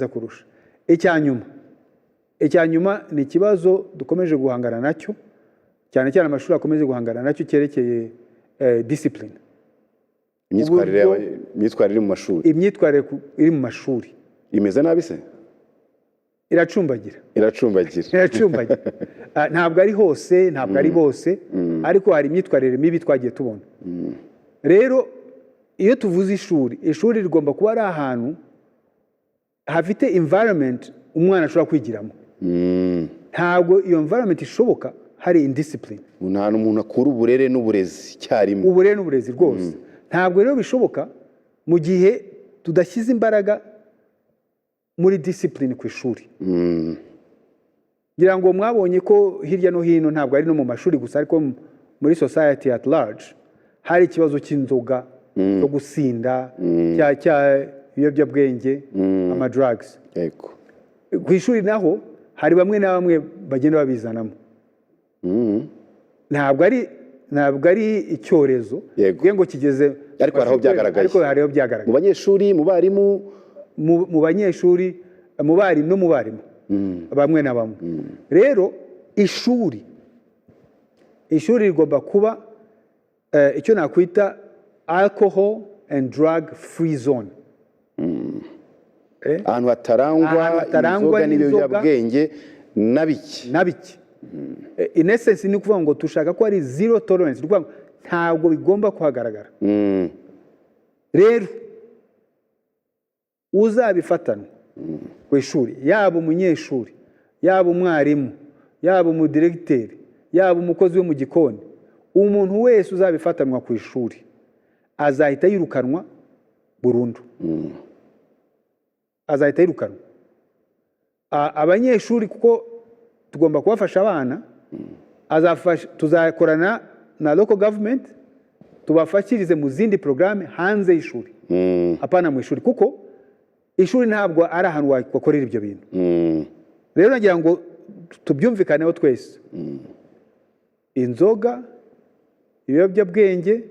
kurusha. Icyanyuma ni ikibazo dukomeje guhangana nacyo, cyane cyane amashuri akomeje guhangana nacyo cyerekeye discipline. Imyitwarire mu mashuri. Imyitwarire iri mu mashuri. Imeze nabi se? Iracumbagira. Ntabwo ari hose, ntabwo ari bose, ariko hari imyitwarire mibi twagiye tubona. Rero iyo tuvuze ishuri rigomba kuba ari ahantu hafite environment umwana ashobora kwigiramo. Ntabwo iyo environment ishoboka hari indiscipline. Nta umuntu akura uburere n'uburezi cyarimo. Uburere n'uburezi rwose. Ntabwo rero bishoboka mu gihe tudashyize imbaraga muri discipline ku ishuri. Ngira ngo mwabonye ko hirya no hino, ntabwo ari no mu mashuri gusa, ariko muri society at large hari ikibazo cy'inzoga, cyo gusinda, cya ibiyobyabwenge, ama drugs. Ku ishuri naho hari bamwe na bamwe bagenda babizanamo. Ntabwo ari icyorezo ngo kigeze, ariko hariho byagaragaye. Mu banyeshuri, mu barimu, mu banyeshuri, mu barimu no mu barimu bamwe na bamwe. Rero ishuri rigomba kuba icyo nakwita alcohol and drug free zone. Ahantu hatarangwa inzoga n'ibiyobyabwenge na biki. In essence ni ukuvuga ngo dushaka ko ari zero tolerance, ntabwo bigomba kuhagaragara. Rero uzabifatanwa ku ishuri, yaba umunyeshuri, yaba umwarimu, yaba umudiregiteri, yaba umukozi wo mu gikoni, umuntu wese uzabifatanwa ku ishuri azahita yirukanwa burundu. Azahita yirukanwa. Abanyeshuri kuko tugomba kubafasha abana, tuzakorana na local government tubafashirize mu zindi programme hanze y'ishuri, apana mu ishuri, kuko ishuri ntabwo ari ahantu wakorera ibyo bintu. Rero nagira ngo tubyumvikaneho twese. Inzoga, ibiyobyabwenge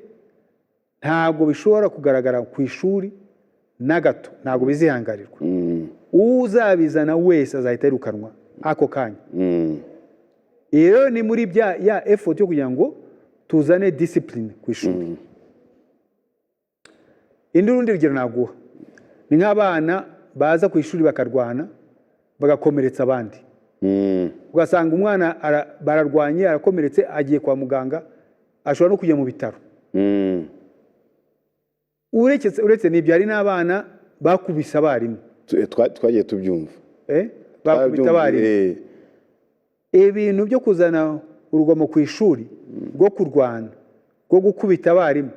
ntabwo bishobora kugaragara ku ishuri na gato, ntabwo bizihangarirwa. Uzabizana wese azahita yirukanwa ako kanya. Rero ni muri ya effort yo kugira ngo tuzane discipline ku ishuri. Urundi rugero naguha ni nk'abana baza ku ishuri bakarwana bagakomeretsa abandi. Ugasanga umwana bararwanye, arakomeretse, agiye kwa muganga, ashobora no kujya mu bitaro. Uretse n'ibyo, hari n'abana bakubise abarimu. Twagiye tubyumva. Bakubita abarimu. Ibintu byo kuzana urugomo ku ishuri rwo kurwana, rwo gukubita abarimu,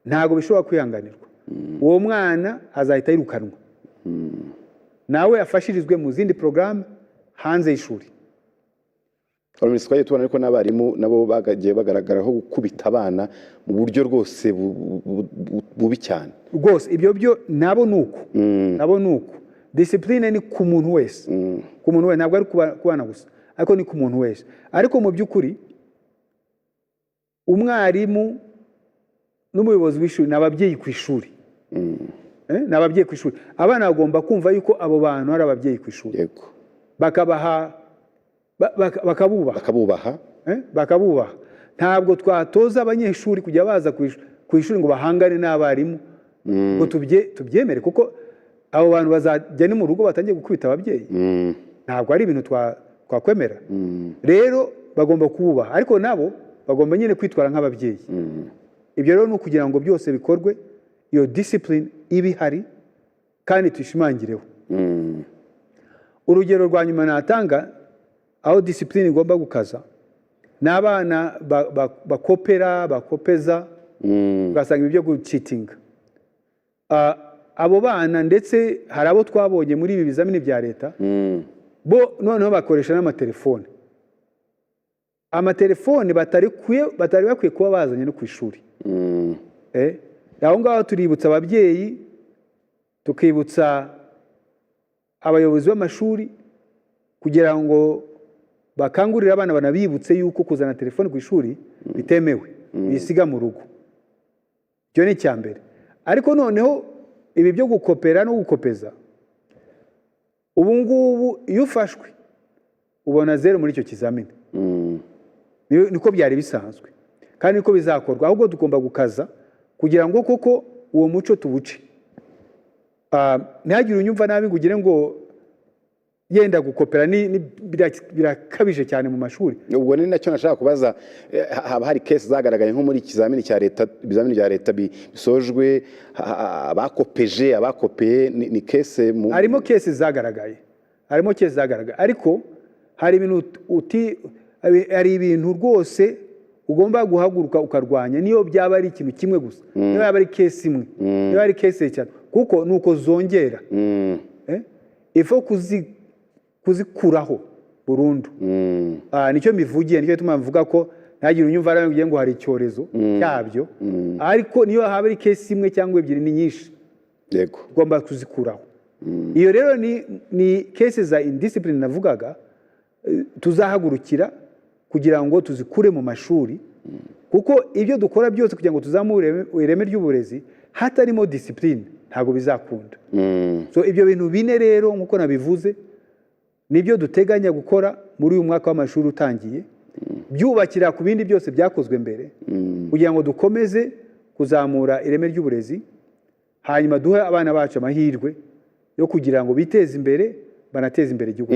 ntabwo bishobora kwihanganirwa. Uwo mwana azahita yirukanwa, nawe afashirizwe mu zindi programme hanze y'ishuri. Twagiye tubona ariko n'abarimu nabo bagagiye bagaragaraho gukubita abana mu buryo rwose bubi cyane. Rwose ibyo byo nabo nuko. Discipline ni ku muntu wese. Ku muntu wese, ntabwo ari ku bana gusa, ariko ni ku muntu wese. Ariko mu by'ukuri umwarimu n'umuyobozi w'ishuri n'ababyeyi ku ishuri. N'ababyeyi ku ishuri. Abana bagomba kumva yuko abo bantu ari ababyeyi ku ishuri. Bakabubaha. Ntabwo twatoza abanyeshuri kujya baza ku ishuri ngo bahangane n'abarimu ngo tubyemere, kuko abo bantu bazajya ni mu rugo batangiye gukubita ababyeyi. Ntabwo ari ibintu twakwemera. Rero bagomba kububaha, ariko nabo bagomba nyine kwitwara nk'ababyeyi. Ibyo rero ni ukugira ngo byose bikorwe, iyo discipline iba ihari kandi tuyishimangireho. Urugero rwa nyuma natanga aho discipline igomba gukaza, n'abana bakopeza, ugasanga ibyo gucitinga. Abo bana ndetse hari abo twabonye muri ibi bizamini bya leta, bo noneho bakoresha n'amatelefone. Amatelefone batari bakwiye kuba bazanye no ku ishuri. Aho ngaho tuributsa ababyeyi, tukibutsa abayobozi b'amashuri kugira ngo bakangurire abana banabibutse yuko kuzana telefone ku ishuri bitemewe, bisiga mu rugo. Icyo ni icya mbere. Ariko noneho ibi byo gukopera no gukopeza, ubu ngubu iyo ufashwe ubona 0 muri icyo kizamini. Niko byari bisanzwe kandi niko bizakorwa, ahubwo tugomba gukaza kugira ngo koko uwo muco tubuce. Ntihagire unyumva nabi ngo ugire ngo yenda gukopera birakabije cyane mu mashuri. Ubwo ni nacyo nashaka kubaza, haba hari case zagaragaye nko muri ikizamini cya leta, ibizamini bya leta bisojwe abakopeje abakopeye, ni case harimo case zagaragaye, ariko hari ibintu rwose ugomba guhaguruka ukarwanya, niyo byaba ari ikintu kimwe gusa, niyo yaba ari case imwe, niyo ari case cyane, kuko nuko zongera ifo kuzikuraho burundu. Nicyo mivugiye, nicyo tuma mvuga ko ntagire unyumva aravuga ngo hari icyorezo cyabyo, ariko niyo haba ari case imwe cyangwa ebyiri ni nyinshi, yego ugomba kuzikuraho. Iyo rero ni cases za indiscipline navugaga, tuzahagurukira kugira ngo tuzikure mu mashuri, kuko ibyo dukora byose kugira ngo tuzamure ireme ry'uburezi hatarimo discipline ntabwo bizakunda. So ibyo bintu bine rero nkuko nabivuze nibyo duteganya gukora muri uyu mwaka w'amashuri utangiye, byubakira ku bindi byose byakozwe mbere, kugira ngo dukomeze kuzamura ireme ry'uburezi, hanyuma duhe abana bacu amahirwe yo kugira ngo biteze imbere, banateze imbere igihugu.